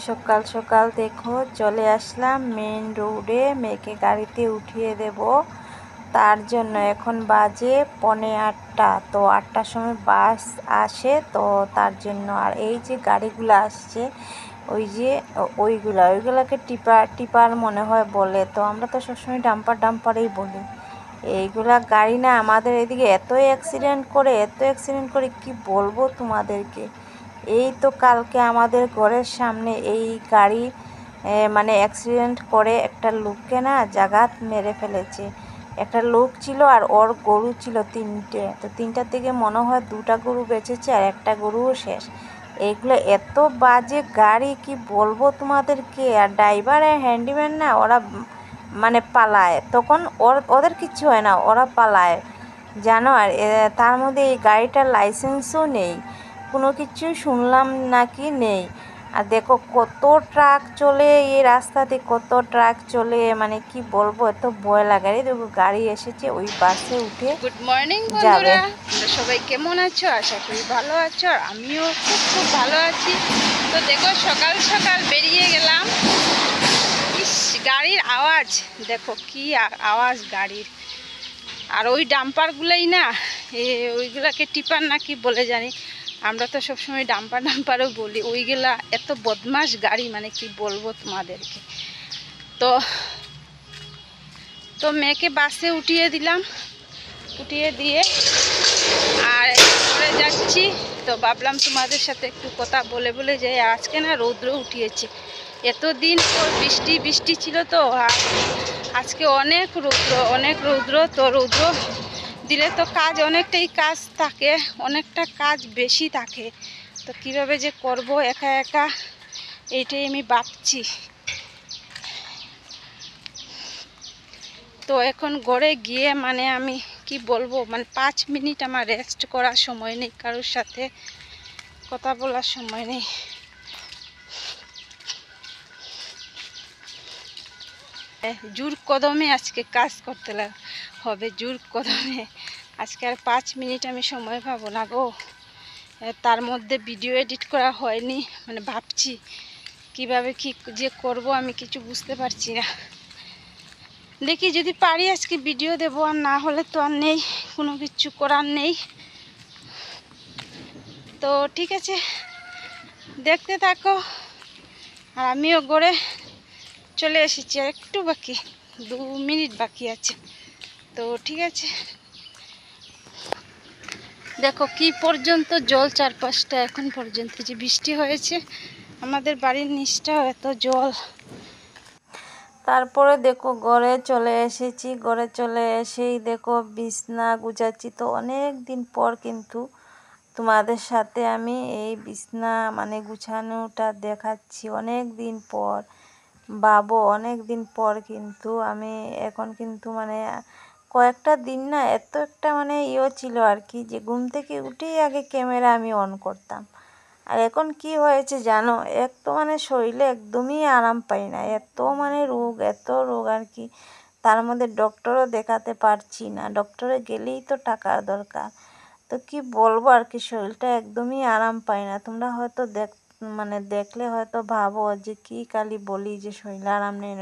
সকাল সকাল দেখো চলে আসলাম মেন রোডে, মেয়েকে গাড়িতে উঠিয়ে দেব। তার জন্য এখন বাজে 7:45। তো 8টার সময় বাস আসে, তো তার জন্য। আর এই যে গাড়িগুলো আসছে ওই যে ওইগুলাকে টিপার মনে হয় বলে, তো আমরা তো সবসময় ডাম্পারেই বলি। এইগুলা গাড়ি না, আমাদের এদিকে এত অ্যাক্সিডেন্ট করে কি বলবো তোমাদেরকে। এই তো কালকে আমাদের ঘরের সামনে এই গাড়ি মানে অ্যাক্সিডেন্ট করে একটা লোককে না জাগাত মেরে ফেলেছে। একটা লোক ছিল আর ওর গরু ছিল 3টে, তো 3টা থেকে মনে হয় 2টা গরু বেঁচেছে আর একটা গরুও শেষ। এইগুলো এত বাজে গাড়ি, কি বলবো তোমাদেরকে। আর ড্রাইভার আর হ্যান্ডিম্যান না, ওরা মানে পালায়, তখন ওদের কিচ্ছু হয় না, ওরা পালায় জানো। আর তার মধ্যে এই গাড়িটার লাইসেন্সও নেই, কোনো কিছুই শুনলাম নাকি নেই। আর দেখো কত ট্রাক চলে এই রাস্তাতে, কত ট্রাক চলে, মানে কি বলবো, এত ভয় লাগে। দেখো গাড়ি এসেছে, ওই বাসে উঠে গুড মর্নিং যাবে। বন্ধুরা, তোমরা সবাই কেমন আছো? আশা করি ভালো আছো, আর আমিও খুব ভালো আছি। তো দেখো সকাল সকাল বেরিয়ে গেলাম। গাড়ির আওয়াজ দেখো, কি আওয়াজ গাড়ির। আর ওই ডাম্পারগুলোই না, ওইগুলাকে টিপার না কি বলে জানি, আমরা তো সবসময় ডাম্পারও বলি। ওইগুলা এত বদমাশ গাড়ি, মানে কি বলবো তোমাদেরকে। তো তো মেয়েকে বাসে উঠিয়ে দিলাম, উঠিয়ে দিয়ে আর করে যাচ্ছি। তো ভাবলাম তোমাদের সাথে একটু কথা বলে যাই। আজকে না রৌদ্র উঠিয়েছে, এতদিন পর বৃষ্টি ছিল, তো আজকে অনেক রৌদ্র। তো রৌদ্র দিলে তো অনেকটাই কাজ থাকে, অনেকটা কাজ বেশি থাকে। তো কিভাবে যে করব একা একা, এইটাই আমি ভাবছি। তো এখন ঘরে গিয়ে মানে আমি কি বলবো, মানে 5 মিনিট আমার রেস্ট করার সময় নেই, কারোর সাথে কথা বলার সময় নেই। জোর কদমে আজকে কাজ করতে হবে, জোর কদমে। আজকে আর 5 মিনিট আমি সময় পাবো না গো। তার মধ্যে ভিডিও এডিট করা হয়নি, মানে ভাবছি কিভাবে কি যে করব, আমি কিছু বুঝতে পারছি না। দেখি যদি পারি আজকে ভিডিও দেবো, আর না হলে তো আর নেই, কোনো কিছু করার নেই। তো ঠিক আছে, দেখতে থাকো। আর আমিও ঘরে চলে এসেছি, আর একটু বাকি, 2 মিনিট বাকি আছে। তো ঠিক আছে, দেখো কি পর্যন্ত জল চারপাশটা, এখন পর্যন্ত যে বৃষ্টি হয়েছে আমাদের বাড়ির নিচটাও এত জল। তারপরে দেখো ঘরে চলে এসেছি, ঘরে চলে এসেই দেখো বিছনা গুছাচ্ছি। তো অনেক দিন পর কিন্তু তোমাদের সাথে আমি এই বিছনা মানে গুছানোটা দেখাচ্ছি, অনেক দিন পর অনেক দিন পর কিন্তু আমি এখন কিন্তু মানে কয়েকটা দিন না এত একটা মানে ছিল আর কি, যে ঘুম থেকে উঠেই আগে ক্যামেরা আমি অন করতাম। আর এখন কি হয়েছে জানো, এক তো মানে শরীরে একদমই আরাম পাই না, এত মানে এত রোগ আর কি। তার মধ্যে ডক্টরও দেখাতে পারছি না, ডক্টরে গেলেই তো টাকার দরকার। তো কি বলবো আর কি, শরীরটা একদমই আরাম পাই না। তোমরা হয়তো মানে দেখলে হয়তো ভাবো যে কি কালি বলি যে শরীরে আরাম নেই।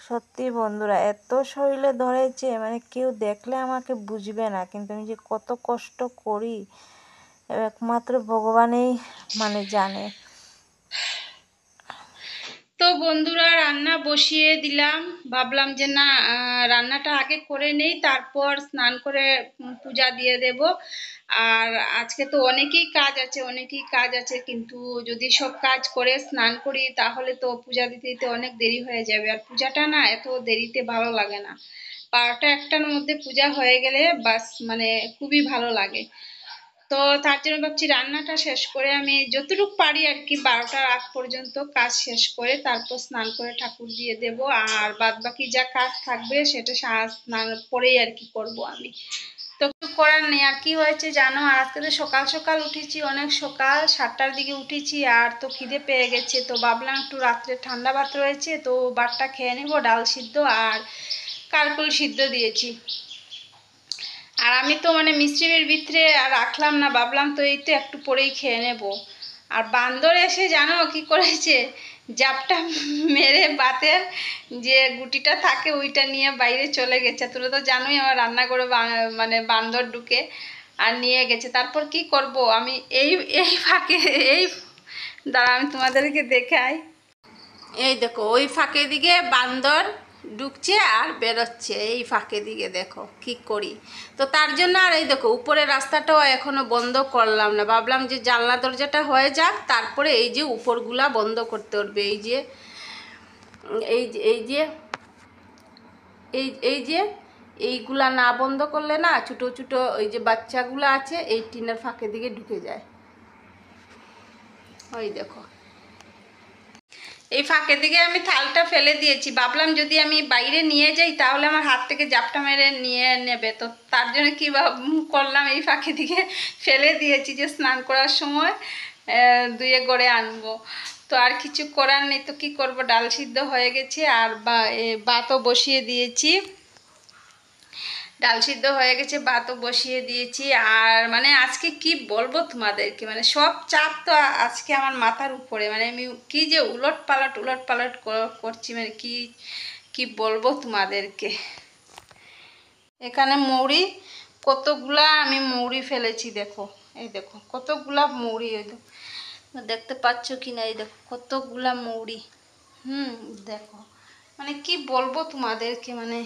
সত্যি বন্ধুরা, এত শরীরে ধরেছে, মানে কেউ দেখলে আমাকে বুঝবে না, কিন্তু আমি যে কত কষ্ট করি একমাত্র ভগবানই মানে জানে। তো বন্ধুরা, রান্না বসিয়ে দিলাম। ভাবলাম যে না, রান্নাটা আগে করে নেই, তারপর স্নান করে পূজা দিয়ে দেব। আর আজকে তো অনেকেই কাজ আছে, কিন্তু যদি সব কাজ করে স্নান করি তাহলে তো পূজা দিতে দিতে অনেক দেরি হয়ে যাবে। আর পূজাটা না এত দেরিতে ভালো লাগে না, 12টা-1টার মধ্যে পূজা হয়ে গেলে বাস মানে খুবই ভালো লাগে। তো তার জন্য ভাবছি রান্নাটা শেষ করে আমি যতটুকু পারি আর কি 12টার আগ পর্যন্ত কাজ শেষ করে তারপর স্নান করে ঠাকুর দিয়ে দেব। আর বাদ বাকি যা কাজ থাকবে সেটা স্নান পরেই আর কি করবো আমি। তো কিছু করার নেই। আর কি হয়েছে জানো, আর আজকে তো সকাল সকাল উঠেছি, অনেক সকাল 7টার দিকে উঠেছি। আর তো খিদে পেয়ে গেছে, তো ভাবলাম একটু রাত্রে ঠান্ডা ভাত রয়েছে, তো ভাতটা খেয়ে নেবো। ডাল সিদ্ধ আর কারকুল সিদ্ধ দিয়েছি। আর আমি তো মানে মিষ্টির ভিতরে আর রাখলাম না, ভাবলাম তো এই তো একটু পরেই খেয়ে নেব। আর বান্দর এসে জানো কি করেছে, জাপটা মেরে বাতের যে গুটিটা থাকে ওইটা নিয়ে বাইরে চলে গেছে। তোরা তো জানোই আমার রান্নাঘরে মানে বান্দর ঢুকে আর নিয়ে গেছে। তারপর কি করব আমি, এই এই ফাঁকে এই দাঁড়া আমি তোমাদেরকে দেখাই। এই দেখো ওই ফাঁকে দিকে বান্দর ঢুকছে আর বেরোচ্ছে, এই ফাঁকে দিকে দেখো কি করি। তো তার জন্য আর এই দেখো উপরের রাস্তাটাও এখনো বন্ধ করলাম না, ভাবলাম যে জানলা দরজাটা হয়ে যাক তারপরে এই যে উপরগুলা বন্ধ করতে পারবে। এই যে এই যে এই যে এই যে এইগুলা না বন্ধ করলে না ছোটো ছোটো ওই যে বাচ্চাগুলো আছে এই টিনের ফাঁকে দিকে ঢুকে যায়। ওই দেখো এই ফাঁকে দিকে আমি থালটা ফেলে দিয়েছি, ভাবলাম যদি আমি বাইরে নিয়ে যাই তাহলে আমার হাত থেকে জাপটা মেরে নিয়ে নেবে। তো তার জন্য কী করলাম, এই ফাঁকে দিকে ফেলে দিয়েছি যে স্নান করার সময় ধুয়ে গড়ে আনবো। তো আর কিছু করার নেই, তো কী করবো, ডাল সিদ্ধ হয়ে গেছে আর ভাতও বসিয়ে দিয়েছি। ডাল সিদ্ধ হয়ে গেছে, ভাতও বসিয়ে দিয়েছি। আর মানে আজকে কি বলবো তোমাদেরকে, মানে সব চাপ তো আজকে আমার মাথার উপরে, মানে আমি কি যে উলট পালট করছি, মানে কি কি বলবো তোমাদেরকে। এখানে মৌরি কতগুলা আমি মৌরি ফেলেছি, দেখো এই দেখো কতগুলা মৌরি, এই দেখো দেখতে পাচ্ছ কি না, এই দেখো কতগুলা মৌরি। দেখো মানে কি বলবো তোমাদেরকে মানে।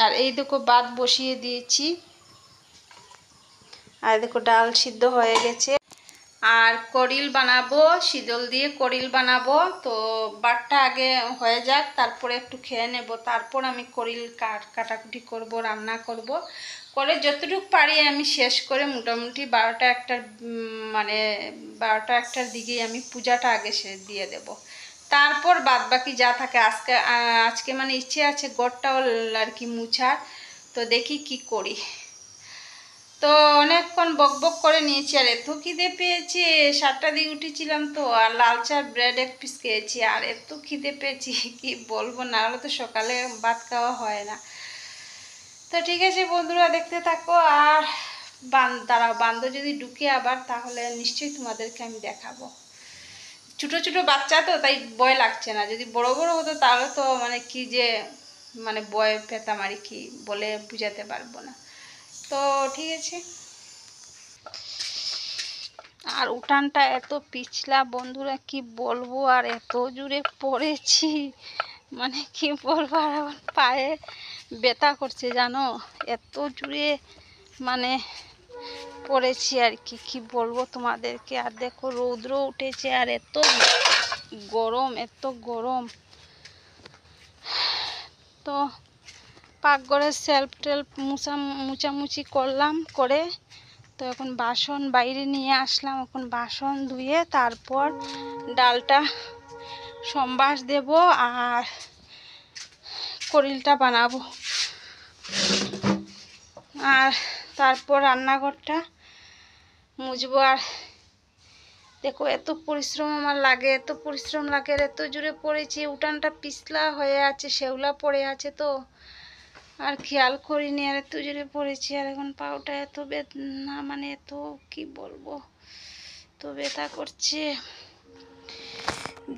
আর এই দেখো ভাত বসিয়ে দিয়েছি, আর দেখো ডাল সিদ্ধ হয়ে গেছে। আর করিল বানাবো, শীতল দিয়ে করিল বানাবো। তো ভাতটা আগে হয়ে যাক তারপরে একটু খেয়ে নেব, তারপর আমি করিল কাটাকুটি করব, রান্না করব। করে যতটুকু পারি আমি শেষ করে মোটামুটি 12টা 1টার মানে 12টা 1টার দিকেই আমি পূজাটা আগে দিয়ে দেব। তারপর বাদ বাকি যা থাকে আজকে মানে ইচ্ছে আছে ঘরটাও আর কি মুছার। তো দেখি কি করি। তো অনেকক্ষণ বক বক করে নিয়েছি আর এত খিদে পেয়েছি, 7টার দিকে উঠেছিলাম তো, আর লাল চা ব্রেড এক পিস খেয়েছি আর এত খিদে পেয়েছি কি বলবো, না হলে তো সকালে ভাত খাওয়া হয় না। তো ঠিক আছে বন্ধুরা দেখতে থাকো। আর দাঁড়াও, বান্দর যদি ঢুকে আবার তাহলে নিশ্চয়ই তোমাদেরকে আমি দেখাবো। ছোটো ছোটো বাচ্চা তো তাই ভয় লাগছে না, যদি বড় বড় হতো তাহলে তো মানে কি যে মানে ভয় পেতাম আর কি, বলে বুঝাতে পারবো না। তো ঠিক আছে। আর উঠানটা এত পিছলা বন্ধুরা কি বলবো, আর এত জোরে পড়েছি মানে কি বলবো, আর আমার পায়ে ব্যথা করছে জানো, এত জোরে মানে পড়েছি আর কি, কি বলবো তোমাদেরকে। আর দেখো রৌদ্র উঠেছে আর এত গরম, এত গরম। তো পাকঘরের সেলফ টেলফ মুছামুছি করলাম করে, তো এখন বাসন বাইরে নিয়ে আসলাম, এখন বাসন ধুয়ে তারপর ডালটা সম্বাস দেব আর করিলটা বানাবো। আর তারপর রান্নাঘরটা মুছবো। আর দেখো এত পরিশ্রম আমার লাগে, এত পরিশ্রম লাগে, আর এত জোরে পড়েছি, উঠানটা পিছলা হয়ে আছে, শেওলা পড়ে আছে তো আর খেয়াল করিনি, আর এত জোরে পড়েছি। আর এখন পাউটা এত বেদনা, মানে এত কি বলবো, তো ব্যথা করছে।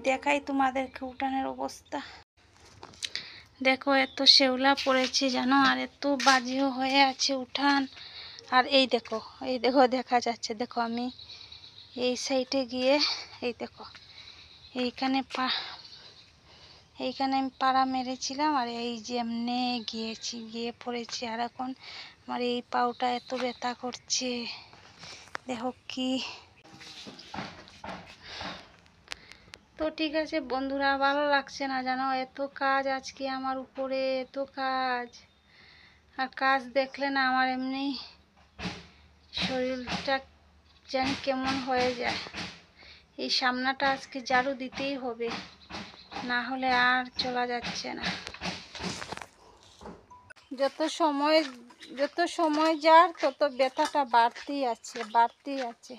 দেখাই তোমাদেরকে উঠানের অবস্থা, দেখো এত শেওলা পড়েছে জানো, আর এত বাজেও হয়ে আছে উঠান। আর এই দেখো দেখা যাচ্ছে, দেখো আমি এই সাইডে গিয়ে এই দেখো এইখানে আমি পাড়া মেরেছিলাম, আর এই যে এমনি গিয়ে পড়েছি। আর এখন আমার এই পাউটা এত ব্যথা করছে, দেখো কি। তো ঠিক আছে বন্ধুরা, ভালো লাগছে না জানো, এত কাজ আজকে আমার উপরে, এত কাজ। আর কাজ দেখলে না আমার এমনি শরীরটা যেন কেমন হয়ে যায়। এই সামনাটা আজকে ঝাড়ু দিতেই হবে, না হলে আর চলা যাচ্ছে না। যত সময় যার তত ব্যথাটা বাড়তেই আছে।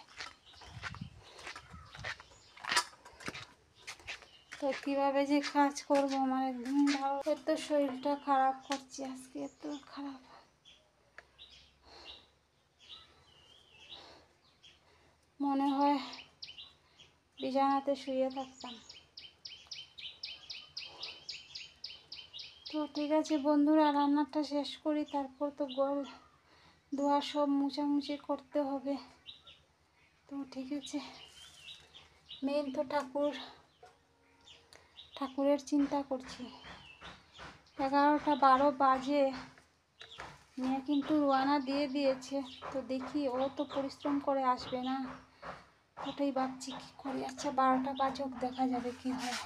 তো কীভাবে যে কাজ করবো আমার একদম ভালো, এত শরীরটা খারাপ করছে আজকে, এত খারাপ। মনে হয় বিছানাতে শুয়ে থাকতাম। তো ঠিক আছে বন্ধুরা, রান্নাটা শেষ করি, তারপর তো ঘর ধোয়া সব মুছামুছি করতে হবে। তো ঠিক আছে, মেন তো ঠাকুরের চিন্তা করছি। 11টা 12 বাজে, মেয়ে কিন্তু রোয়ানা দিয়ে দিয়েছে। তো দেখি, ও তো পরিশ্রম করে আসবে না, ওটাই ভাবছি কী করি। আচ্ছা 12টা বাজুক, দেখা যাবে কি হয়।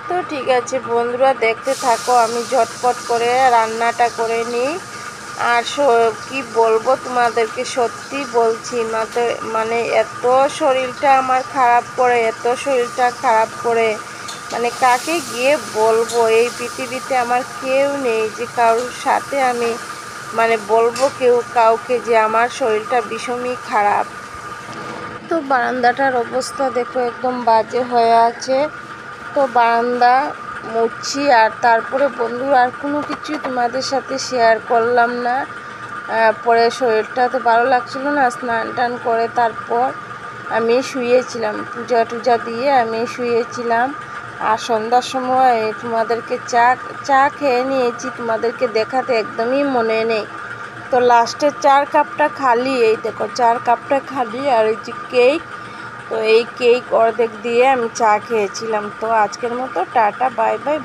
তো ঠিক আছে বন্ধুরা, দেখতে থাকো, আমি ঝটপট করে রান্নাটা করে নিই। আর কি বলবো তোমাদেরকে, সত্যি বলছি, মানে এত শরীরটা আমার খারাপ করে, এত শরীরটা খারাপ করে, মানে কাকে গিয়ে বলবো। এই পৃথিবীতে আমার কেউ নেই যে কারোর সাথে আমি মানে বলবো কাউকে যে আমার শরীরটা ভীষণই খারাপ। তো বারান্দাটার অবস্থা দেখো, একদম বাজে হয়ে আছে। তো বারান্দা মুছছি। আর তারপরে বন্ধুরা, আর কোনো কিছু তোমাদের সাথে শেয়ার করলাম না। পরে শরীরটা তো ভালো লাগছিল না, স্নান টান করে তারপর আমি শুয়েছিলাম, পূজা টুজা দিয়ে আমি শুয়েছিলাম। আর সন্ধ্যার সময় তোমাদেরকে চা খেয়ে নিয়েছি, তোমাদেরকে দেখাতে একদমই মনে নেই। তো লাস্টের 4 কাপটা খালি, এই দেখো 4 কাপটা খালি। আর এই যে কেক, তো এই কেক অর্ধেক দিয়ে আমি চা খেয়েছিলাম। তো আজকের মতো টাটা, বাই বাই।